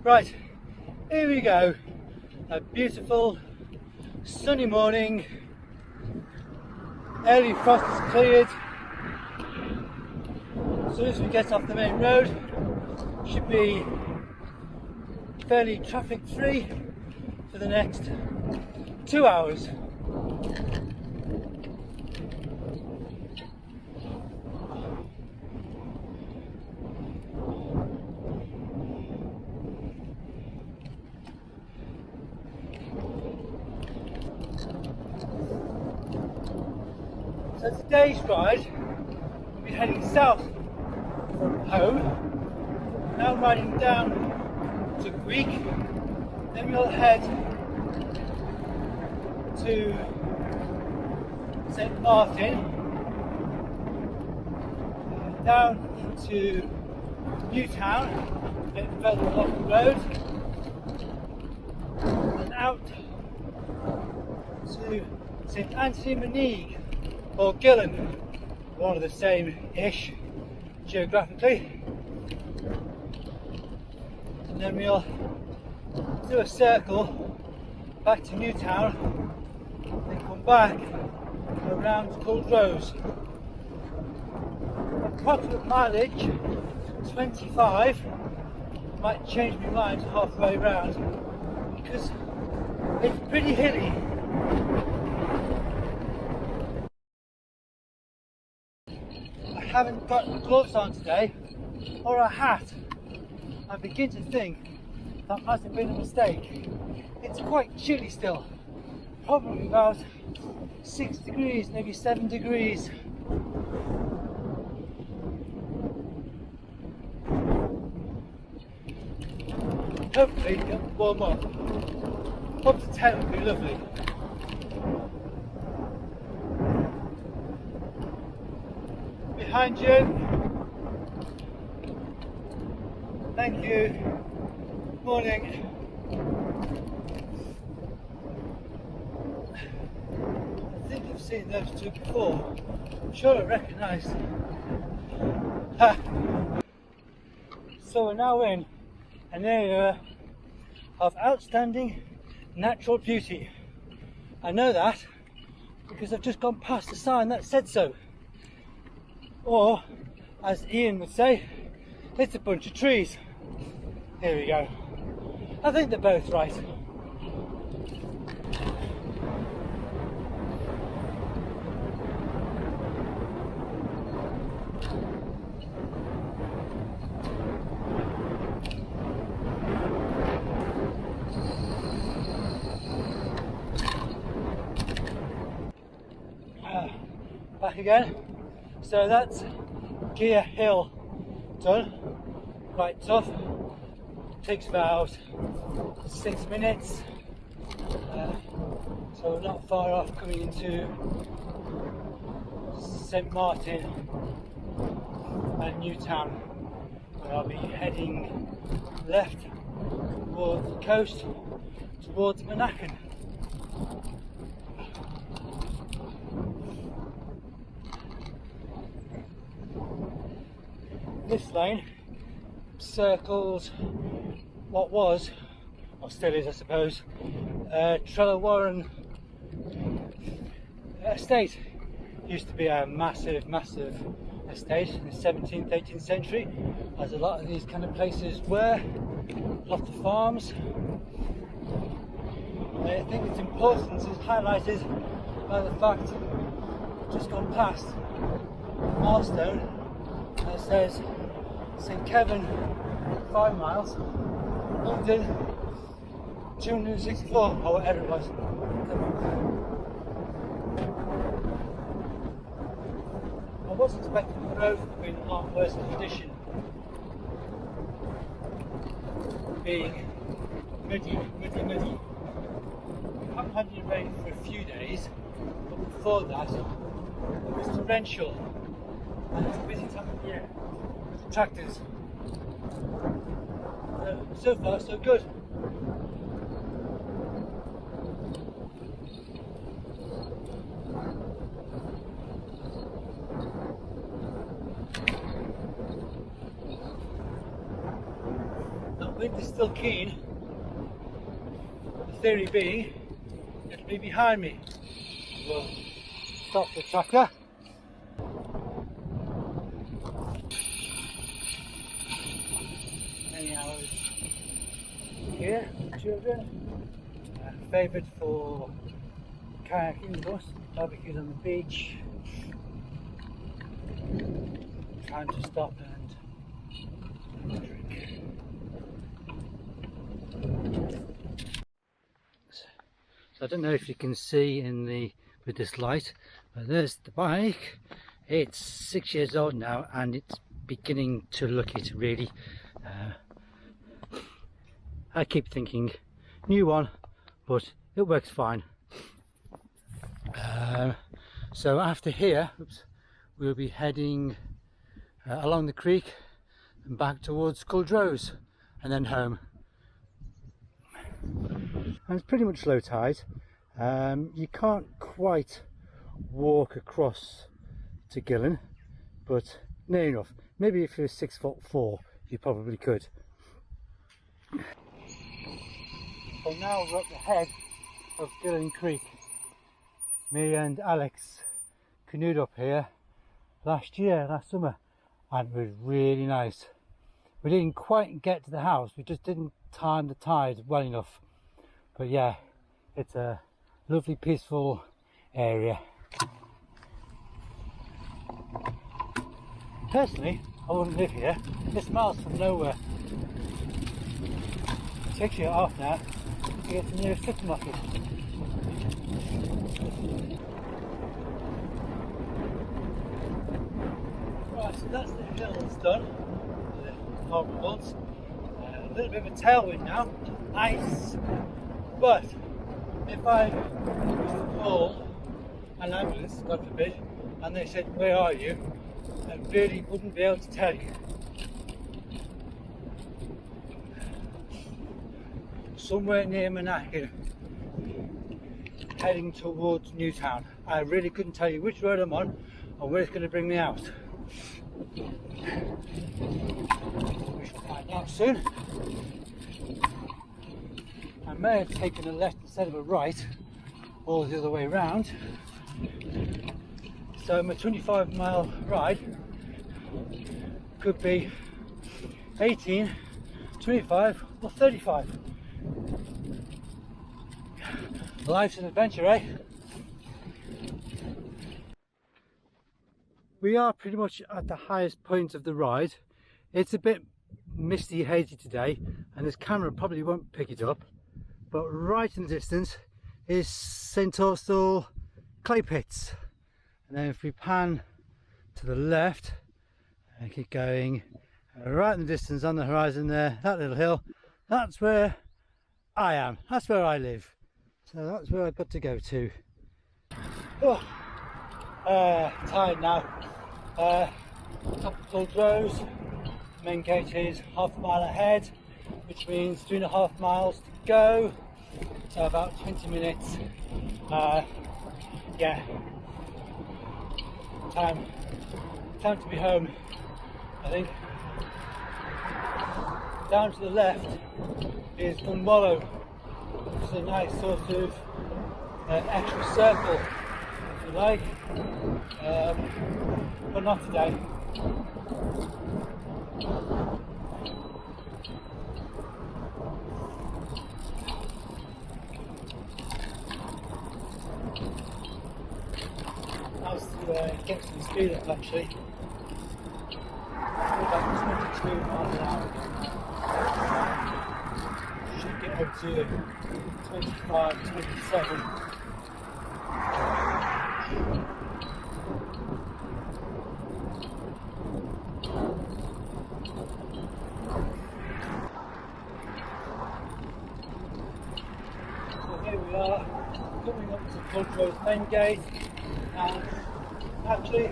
Right, here we go. A beautiful sunny morning. Early frost is cleared. As soon as we get off the main road, should be fairly traffic free for the next 2 hours. So today's ride, we'll be heading south from home, now riding down to Greek, then we'll head to St Martin, down into Newtown, a bit further along the road, and out to St Anthony Monique, or Gillen, one of the same-ish geographically, and then we'll do a circle back to Newtown, then come back around Culdrose. Approximate mileage 25. Might change my mind halfway round because it's pretty hilly. I haven't got gloves on today or a hat. I begin to think that must have been a mistake. It's quite chilly still, probably about 6 degrees, maybe 7 degrees. Hopefully it'll warm up. Up to 10 would be lovely. Behind you. Thank you. Morning. I think I've seen those two before. I'm sure I recognise them. Ha. So we're now in an area of outstanding natural beauty. I know that because I've just gone past a sign that said so. Or, as Ian would say, it's a bunch of trees. Here we go. I think they're both right. Back again. So that's Gear Hill done. Quite tough. Takes about 6 minutes. So we're not far off coming into St Martin and Newtown, where I'll be heading left towards the coast, towards Monacan. This lane circles what was, or still is I suppose, Trelowarren estate. Used to be a massive estate in the 17th, 18th century, as a lot of these kind of places were. Lots of farms. I think its importance is highlighted by the fact we've just gone past a milestone that says St Kevin 5 miles, London 264 or whatever it was. I was expecting the road to be in a lot worse condition, being muddy. We haven't had any rain for a few days, but before that it was torrential and it's a busy time of year. Tractors. So far, so good. wind is still keen. The theory being, it'll be behind me. We'll stop the tracker. Many hours here, children. Favourite for kayaking, of course. Barbecues on the beach. Time to stop and drink. So I don't know if you can see with this light, but there's the bike. It's 6 years old now and it's beginning to look it really. I keep thinking new one, but it works fine. So after here, we'll be heading along the creek and back towards Culdrose and then home. And it's pretty much low tide. You can't quite walk across to Gillen, but near enough. Maybe if you're 6'4", you probably could. Well, now we're at the head of Gillen Creek. Me and Alex canoed up here last summer, and it was really nice. We didn't quite get to the house, we just didn't time the tide well enough. But yeah, it's a lovely peaceful area. Personally, I wouldn't live here. It's miles from nowhere. It takes you half an hour to get to the nearest supermarket. Right, so that's the hills done. The horrible ones. A little bit of a tailwind now. Nice. But if I was to call an ambulance, God forbid, and they said, "Where are you?" I really wouldn't be able to tell you. Somewhere near Monaghan, heading towards Newtown. I really couldn't tell you which road I'm on or where it's going to bring me out. We shall find out soon. I may have taken a left instead of a right, or the other way round. So my 25-mile ride could be 18, 25 or 35. Life's an adventure, eh? We are pretty much at the highest point of the ride. It's a bit misty, hazy today, and this camera probably won't pick it up. But right in the distance is St Austell clay pits. And then if we pan to the left and keep going, right in the distance on the horizon there, that little hill, that's where I am, that's where I live. So that's where I've got to go to. Oh, tired now. Top of Culdrose, main gate is half a mile ahead, which means 2.5 miles to go. So about 20 minutes. Yeah. Time to be home, I think. Down to the left is Dunwallow, which is a nice sort of extra circle, if you like, but not today. Nice to get some speed up actually. About 22 miles an hour. Should get up to 25, 27. So here we are, coming up to Culdrose main gate, and actually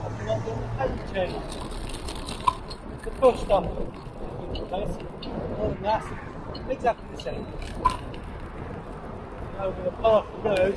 I've not done the pedal change. It's a bus stop in the place. Other than that, exactly the same. Now we're going to pull off the road